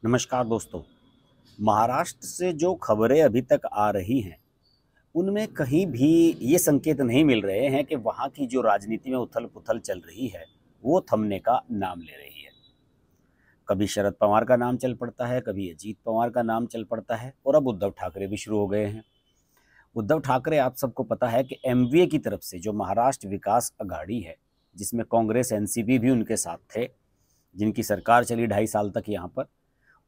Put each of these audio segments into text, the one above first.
नमस्कार दोस्तों। महाराष्ट्र से जो खबरें अभी तक आ रही हैं, उनमें कहीं भी ये संकेत नहीं मिल रहे हैं कि वहाँ की जो राजनीति में उथल-पुथल चल रही है, वो थमने का नाम ले रही है। कभी शरद पवार का नाम चल पड़ता है, कभी अजीत पवार का नाम चल पड़ता है और अब उद्धव ठाकरे भी शुरू हो गए हैं। उद्धव ठाकरे, आप सबको पता है कि एमवीए की तरफ से जो महाराष्ट्र विकास अघाड़ी है, जिसमें कांग्रेस, एनसीपी भी उनके साथ थे, जिनकी सरकार चली 2.5 साल तक यहाँ पर,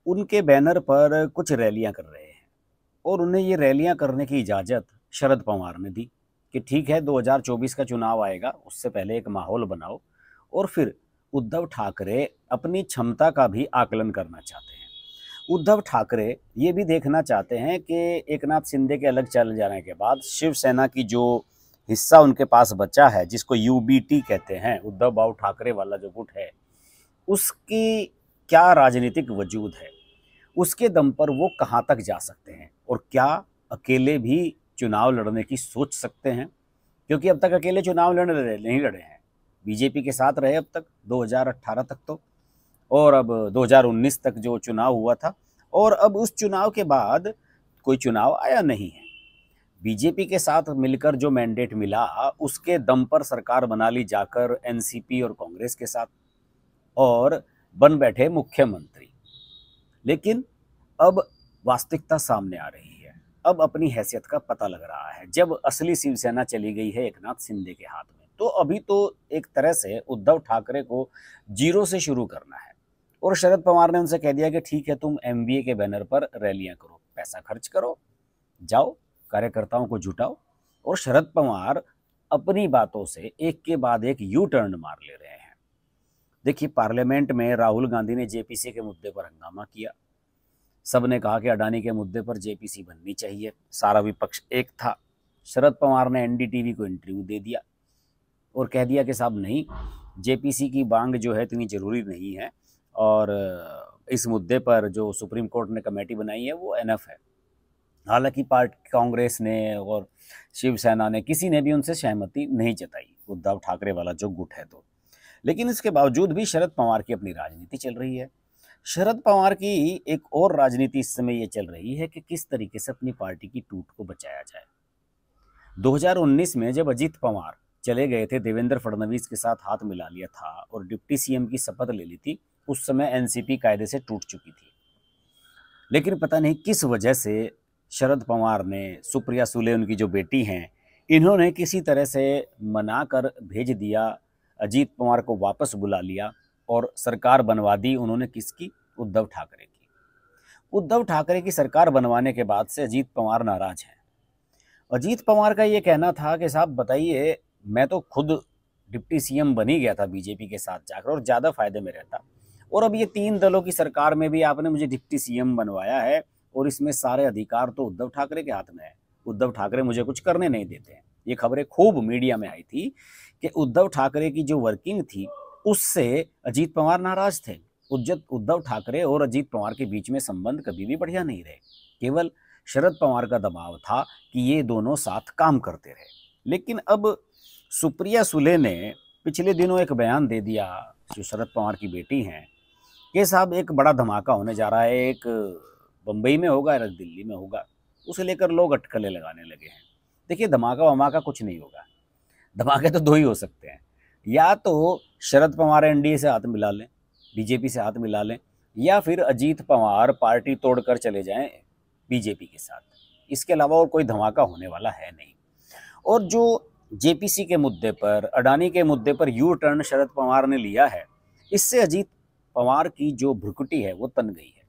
उनके बैनर पर कुछ रैलियां कर रहे हैं और उन्हें ये रैलियां करने की इजाज़त शरद पवार ने दी कि ठीक है, 2024 का चुनाव आएगा, उससे पहले एक माहौल बनाओ। और फिर उद्धव ठाकरे अपनी क्षमता का भी आकलन करना चाहते हैं। उद्धव ठाकरे ये भी देखना चाहते हैं कि एकनाथ शिंदे के अलग चल जाने के बाद शिवसेना की जो हिस्सा उनके पास बचा है, जिसको यूबीटी कहते हैं, उद्धव बाबू ठाकरे वाला जो गुट है, उसकी क्या राजनीतिक वजूद है, उसके दम पर वो कहाँ तक जा सकते हैं और क्या अकेले भी चुनाव लड़ने की सोच सकते हैं। क्योंकि अब तक अकेले चुनाव नहीं लड़े हैं, बीजेपी के साथ रहे अब तक 2018 तक तो, और अब 2019 तक जो चुनाव हुआ था, और अब उस चुनाव के बाद कोई चुनाव आया नहीं है। बीजेपी के साथ मिलकर जो मैंडेट मिला, उसके दम पर सरकार बना ली जाकर एनसीपी और कांग्रेस के साथ, और बन बैठे मुख्यमंत्री। लेकिन अब वास्तविकता सामने आ रही है। अब अपनी हैसियत का पता लग रहा है। जब असली शिवसेना चली गई है एकनाथ शिंदे के हाथ में, तो अभी तो एक तरह से उद्धव ठाकरे को जीरो से शुरू करना है। और शरद पवार ने उनसे कह दिया कि ठीक है, तुम एमवीए के बैनर पर रैलियां करो, पैसा खर्च करो, जाओ, कार्यकर्ताओं को जुटाओ। और शरद पवार अपनी बातों से एक के बाद एक यू टर्न मार ले रहे हैं। देखिए, पार्लियामेंट में राहुल गांधी ने जेपीसी के मुद्दे पर हंगामा किया। सब ने कहा कि अडानी के मुद्दे पर जेपीसी बननी चाहिए, सारा विपक्ष एक था। शरद पवार ने एनडीटीवी को इंटरव्यू दे दिया और कह दिया कि साहब नहीं, जेपीसी की मांग जो है इतनी ज़रूरी नहीं है, और इस मुद्दे पर जो सुप्रीम कोर्ट ने कमेटी बनाई है वो एनफ है। हालांकि पार्टी कांग्रेस ने और शिवसेना ने, किसी ने भी उनसे सहमति नहीं जताई, उद्धव ठाकरे वाला जो गुट है तो। लेकिन इसके बावजूद भी शरद पवार की अपनी राजनीति चल रही है। शरद पवार की एक और राजनीति इस समय ये चल रही है कि किस तरीके से अपनी पार्टी की टूट को बचाया जाए। 2019 में जब अजीत पवार चले गए थे, देवेंद्र फडणवीस के साथ हाथ मिला लिया था और डिप्टी सीएम की शपथ ले ली थी, उस समय एनसीपी कायदे से टूट चुकी थी। लेकिन पता नहीं किस वजह से शरद पवार ने, सुप्रिया सुले उनकी जो बेटी हैं, इन्होंने किसी तरह से मना कर भेज दिया, अजीत पवार को वापस बुला लिया और सरकार बनवा दी उन्होंने किसकी? उद्धव ठाकरे की। उद्धव ठाकरे की सरकार बनवाने के बाद से अजीत पवार नाराज हैं। अजीत पवार का ये कहना था कि साहब बताइए, मैं तो खुद डिप्टी सीएम बन ही गया था बीजेपी के साथ जाकर और ज़्यादा फायदे में रहता, और अब ये 3 दलों की सरकार में भी आपने मुझे डिप्टी सीएम बनवाया है और इसमें सारे अधिकार तो उद्धव ठाकरे के हाथ में है। उद्धव ठाकरे मुझे कुछ करने नहीं देते हैं। ये खबरें खूब मीडिया में आई थी कि उद्धव ठाकरे की जो वर्किंग थी, उससे अजीत पवार नाराज थे। उद्धव ठाकरे और अजीत पवार के बीच में संबंध कभी भी बढ़िया नहीं रहे। केवल शरद पवार का दबाव था कि ये दोनों साथ काम करते रहे। लेकिन अब सुप्रिया सुले ने पिछले दिनों एक बयान दे दिया, जो शरद पवार की बेटी हैं, कि साहब एक बड़ा धमाका होने जा रहा है, एक बम्बई में होगा, एक दिल्ली में होगा। उसे लेकर लोग अटकलें लगाने लगे हैं। देखिए, धमाका वमाका कुछ नहीं होगा। धमाके तो दो ही हो सकते हैं, या तो शरद पवार एनडीए से हाथ मिला लें, बीजेपी से हाथ मिला लें, या फिर अजीत पवार पार्टी तोड़कर चले जाएं बीजेपी के साथ। इसके अलावा और कोई धमाका होने वाला है नहीं। और जो जेपीसी के मुद्दे पर, अडानी के मुद्दे पर यू टर्न शरद पवार ने लिया है, इससे अजीत पवार की जो भ्रुकुटी है वो तन गई है।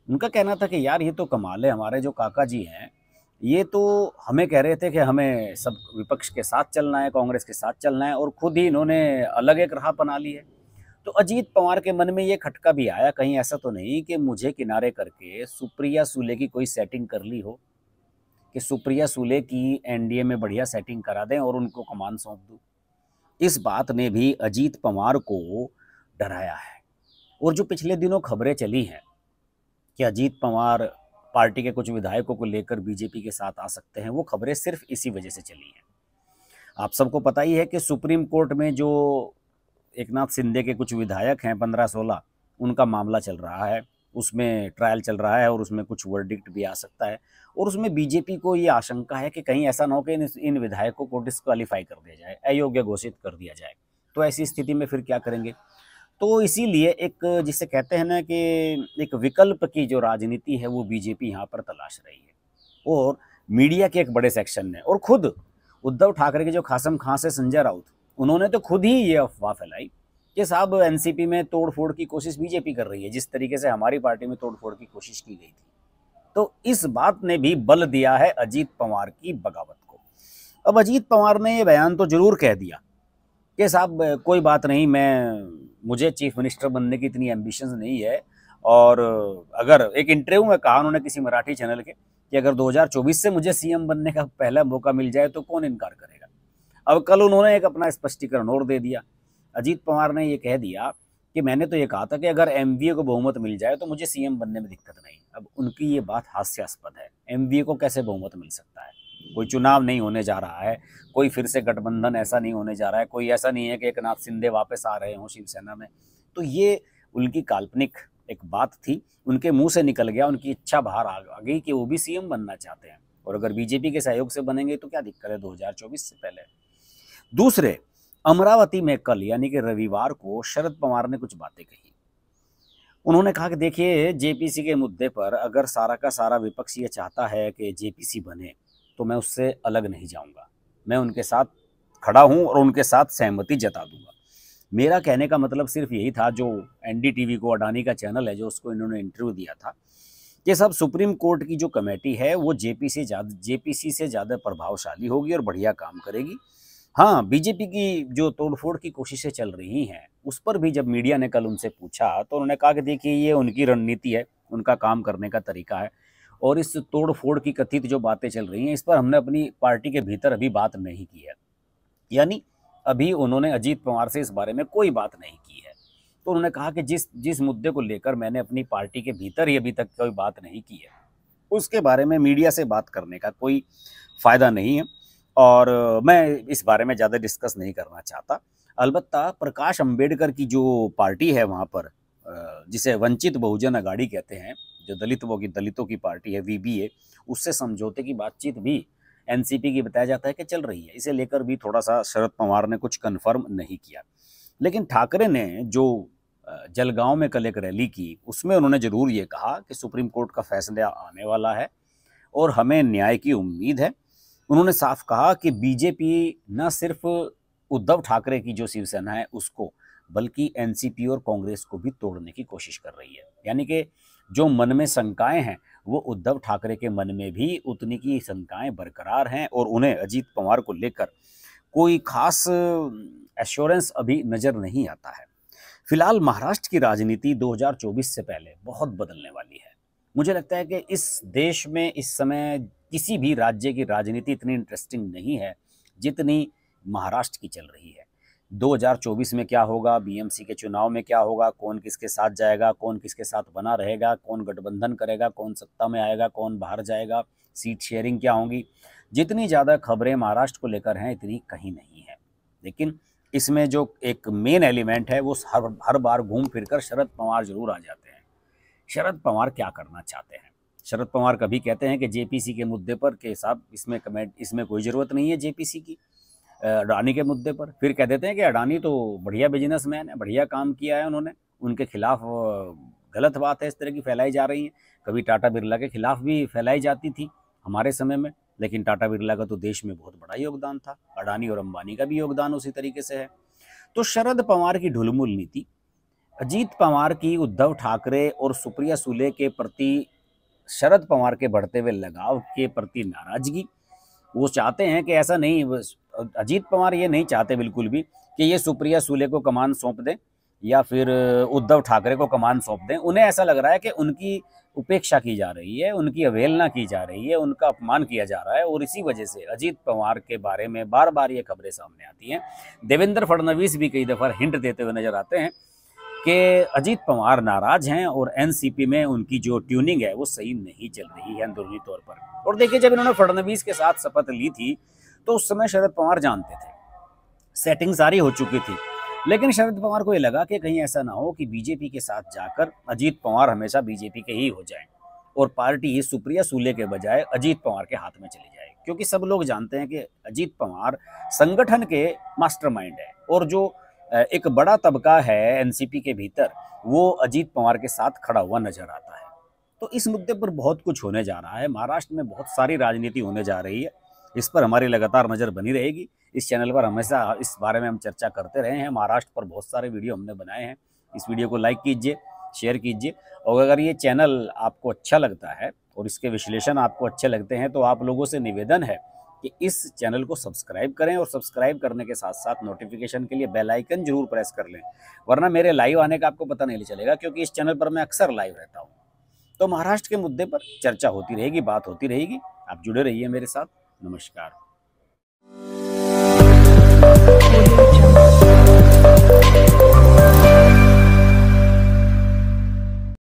उनका कहना था कि यार ये तो कमाल है, हमारे जो काका जी हैं, ये तो हमें कह रहे थे कि हमें सब विपक्ष के साथ चलना है, कांग्रेस के साथ चलना है, और खुद ही इन्होंने अलग एक राह बना ली है। तो अजीत पवार के मन में ये खटका भी आया, कहीं ऐसा तो नहीं कि मुझे किनारे करके सुप्रिया सुले की कोई सेटिंग कर ली हो, कि सुप्रिया सुले की एनडीए में बढ़िया सेटिंग करा दें और उनको कमान सौंप दूं। इस बात ने भी अजीत पवार को डराया है। और जो पिछले दिनों खबरें चली हैं कि अजीत पवार पार्टी के कुछ विधायकों को लेकर बीजेपी के साथ आ सकते हैं, वो खबरें सिर्फ इसी वजह से चली हैं। आप सबको पता ही है कि सुप्रीम कोर्ट में जो एकनाथ शिंदे के कुछ विधायक हैं, 15-16, उनका मामला चल रहा है। उसमें ट्रायल चल रहा है और उसमें कुछ वर्डिक्ट भी आ सकता है। और उसमें बीजेपी को ये आशंका है कि कहीं ऐसा ना हो कि इन विधायकों को डिस्क्वालीफाई कर दिया जाए, अयोग्य घोषित कर दिया जाए। तो ऐसी स्थिति में फिर क्या करेंगे? तो इसीलिए एक जिसे कहते हैं ना कि एक विकल्प की जो राजनीति है वो बीजेपी यहाँ पर तलाश रही है। और मीडिया के एक बड़े सेक्शन ने और खुद उद्धव ठाकरे के जो खासम खां से संजय राउत, उन्होंने तो खुद ही ये अफवाह फैलाई कि साहब एनसीपी में तोड़फोड़ की कोशिश बीजेपी कर रही है, जिस तरीके से हमारी पार्टी में तोड़फोड़ की कोशिश की गई थी। तो इस बात ने भी बल दिया है अजीत पवार की बगावत को। अब अजीत पवार ने ये बयान तो जरूर कह दिया कि साहब कोई बात नहीं, मुझे चीफ मिनिस्टर बनने की इतनी एम्बिशंस नहीं है। और अगर एक इंटरव्यू में कहा उन्होंने किसी मराठी चैनल के कि अगर 2024 से मुझे सीएम बनने का पहला मौका मिल जाए तो कौन इनकार करेगा। अब कल उन्होंने एक अपना स्पष्टीकरण और दे दिया। अजीत पवार ने ये कह दिया कि मैंने तो ये कहा था कि अगर एमवीए को बहुमत मिल जाए तो मुझे सीएम बनने में दिक्कत नहीं। अब उनकी ये बात हास्यास्पद है। एमवीए को कैसे बहुमत मिल सकता है? कोई चुनाव नहीं होने जा रहा है, कोई फिर से गठबंधन ऐसा नहीं होने जा रहा है, कोई ऐसा नहीं है कि एकनाथ शिंदे वापस आ रहे हों शिवसेना में। तो ये उनकी काल्पनिक एक बात थी, उनके मुंह से निकल गया, उनकी इच्छा बाहर आ गई कि वो भी सीएम बनना चाहते हैं। और अगर बीजेपी के सहयोग से बनेंगे तो क्या दिक्कत है 2024 से पहले। दूसरे, अमरावती में कल यानी कि रविवार को शरद पवार ने कुछ बातें कही। उन्होंने कहा कि देखिए, जेपीसी के मुद्दे पर अगर सारा का सारा विपक्ष ये चाहता है कि जेपीसी बने तो मैं उससे अलग नहीं जाऊंगा, मैं उनके साथ खड़ा हूं और उनके साथ सहमति जता दूंगा। मेरा कहने का मतलब सिर्फ यही था, जो एनडीटीवी को अडानी का चैनल है जो उसको इन्होंने इंटरव्यू दिया था, कि सब सुप्रीम कोर्ट की जो कमेटी है वो जेपीसी से ज़्यादा प्रभावशाली होगी और बढ़िया काम करेगी। हाँ, बीजेपी की जो तोड़फोड़ की कोशिशें चल रही हैं उस पर भी जब मीडिया ने कल उनसे पूछा तो उन्होंने कहा कि देखिए, ये उनकी रणनीति है, उनका काम करने का तरीका है। और इस तोड़फोड़ की कथित जो बातें चल रही हैं इस पर हमने अपनी पार्टी के भीतर अभी बात नहीं की है। यानी अभी उन्होंने अजीत पवार से इस बारे में कोई बात नहीं की है। तो उन्होंने कहा कि जिस मुद्दे को लेकर मैंने अपनी पार्टी के भीतर ही अभी तक कोई बात नहीं की है, उसके बारे में मीडिया से बात करने का कोई फ़ायदा नहीं है और मैं इस बारे में ज़्यादा डिस्कस नहीं करना चाहता। अलबत्ता प्रकाश अंबेडकर की जो पार्टी है वहाँ पर, जिसे वंचित बहुजन अघाड़ी कहते हैं, जो दलितों की पार्टी है वीबीए, उससे समझौते की बातचीत भी एनसीपी की बताया जाता है कि चल रही है। इसे लेकर भी थोड़ा सा शरद पवार ने कुछ कन्फर्म नहीं किया। लेकिन ठाकरे ने जो जलगांव में कल एक रैली की उसमें उन्होंने ज़रूर ये कहा कि सुप्रीम कोर्ट का फैसला आने वाला है और हमें न्याय की उम्मीद है। उन्होंने साफ कहा कि बीजेपी न सिर्फ उद्धव ठाकरे की जो शिवसेना है उसको, बल्कि एनसीपी और कांग्रेस को भी तोड़ने की कोशिश कर रही है। यानी कि जो मन में शंकाएं हैं वो उद्धव ठाकरे के मन में भी उतनी की शंकाएं बरकरार हैं और उन्हें अजीत पवार को लेकर कोई खास एश्योरेंस अभी नज़र नहीं आता है। फिलहाल महाराष्ट्र की राजनीति 2024 से पहले बहुत बदलने वाली है। मुझे लगता है कि इस देश में इस समय किसी भी राज्य की राजनीति इतनी इंटरेस्टिंग नहीं है जितनी महाराष्ट्र की चल रही है। 2024 में क्या होगा, बीएमसी के चुनाव में क्या होगा, कौन किसके साथ जाएगा, कौन किसके साथ बना रहेगा, कौन गठबंधन करेगा, कौन सत्ता में आएगा, कौन बाहर जाएगा, सीट शेयरिंग क्या होंगी, जितनी ज़्यादा खबरें महाराष्ट्र को लेकर हैं इतनी कहीं नहीं है। लेकिन इसमें जो एक मेन एलिमेंट है वो हर बार घूम फिर कर शरद पवार जरूर आ जाते हैं। शरद पवार क्या करना चाहते हैं? शरद पवार कभी कहते हैं कि जेपीसी के मुद्दे पर कि साहब इसमें कोई ज़रूरत नहीं है जेपीसी की, अडानी के मुद्दे पर फिर कह देते हैं कि अडानी तो बढ़िया बिजनेसमैन है, बढ़िया काम किया है उन्होंने, उनके खिलाफ गलत बात है इस तरह की फैलाई जा रही है। कभी टाटा बिरला के खिलाफ भी फैलाई जाती थी हमारे समय में, लेकिन टाटा बिरला का तो देश में बहुत बड़ा योगदान था, अडानी और अंबानी का भी योगदान उसी तरीके से है। तो शरद पवार की ढुलमुल नीति, अजीत पवार की उद्धव ठाकरे और सुप्रिया सुले के प्रति शरद पवार के बढ़ते हुए लगाव के प्रति नाराजगी, वो चाहते हैं कि ऐसा नहीं, अजीत पवार ये नहीं चाहते बिल्कुल भी कि ये सुप्रिया सुले को कमान सौंप दें या फिर उद्धव ठाकरे को कमान सौंप दें। उन्हें ऐसा लग रहा है कि उनकी उपेक्षा की जा रही है, उनकी अवहेलना की जा रही है, उनका अपमान किया जा रहा है और इसी वजह से अजीत पवार के बारे में बार बार ये खबरें सामने आती हैं। देवेंद्र फडणवीस भी कई दफ़ा हिंट देते हुए नजर आते हैं कि अजीत पवार नाराज हैं और एनसीपी में उनकी जो ट्यूनिंग है वो सही नहीं चल रही है अंदरूनी तौर पर। और देखिए, जब इन्होंने फडणवीस के साथ शपथ ली थी तो उस समय शरद पवार जानते थे, सेटिंग सारी हो चुकी थी, लेकिन शरद पवार को ये लगा कि कहीं ऐसा ना हो कि बीजेपी के साथ जाकर अजीत पवार हमेशा बीजेपी के ही हो जाएं और पार्टी सुप्रिया सूले के बजाय अजीत पवार के हाथ में चली जाए, क्योंकि सब लोग जानते हैं कि अजीत पवार संगठन के मास्टरमाइंड है और जो एक बड़ा तबका है एनसीपी के भीतर वो अजीत पवार के साथ खड़ा हुआ नजर आता है। तो इस मुद्दे पर बहुत कुछ होने जा रहा है, महाराष्ट्र में बहुत सारी राजनीति होने जा रही है, इस पर हमारी लगातार नज़र बनी रहेगी। इस चैनल पर हमेशा इस बारे में हम चर्चा करते रहे हैं, महाराष्ट्र पर बहुत सारे वीडियो हमने बनाए हैं। इस वीडियो को लाइक कीजिए, शेयर कीजिए, और अगर ये चैनल आपको अच्छा लगता है और इसके विश्लेषण आपको अच्छे लगते हैं तो आप लोगों से निवेदन है कि इस चैनल को सब्सक्राइब करें और सब्सक्राइब करने के साथ साथ नोटिफिकेशन के लिए बेल आइकन जरूर प्रेस कर लें, वरना मेरे लाइव आने का आपको पता नहीं चलेगा, क्योंकि इस चैनल पर मैं अक्सर लाइव रहता हूँ। तो महाराष्ट्र के मुद्दे पर चर्चा होती रहेगी, बात होती रहेगी। आप जुड़े रहिए मेरे साथ। नमस्कार।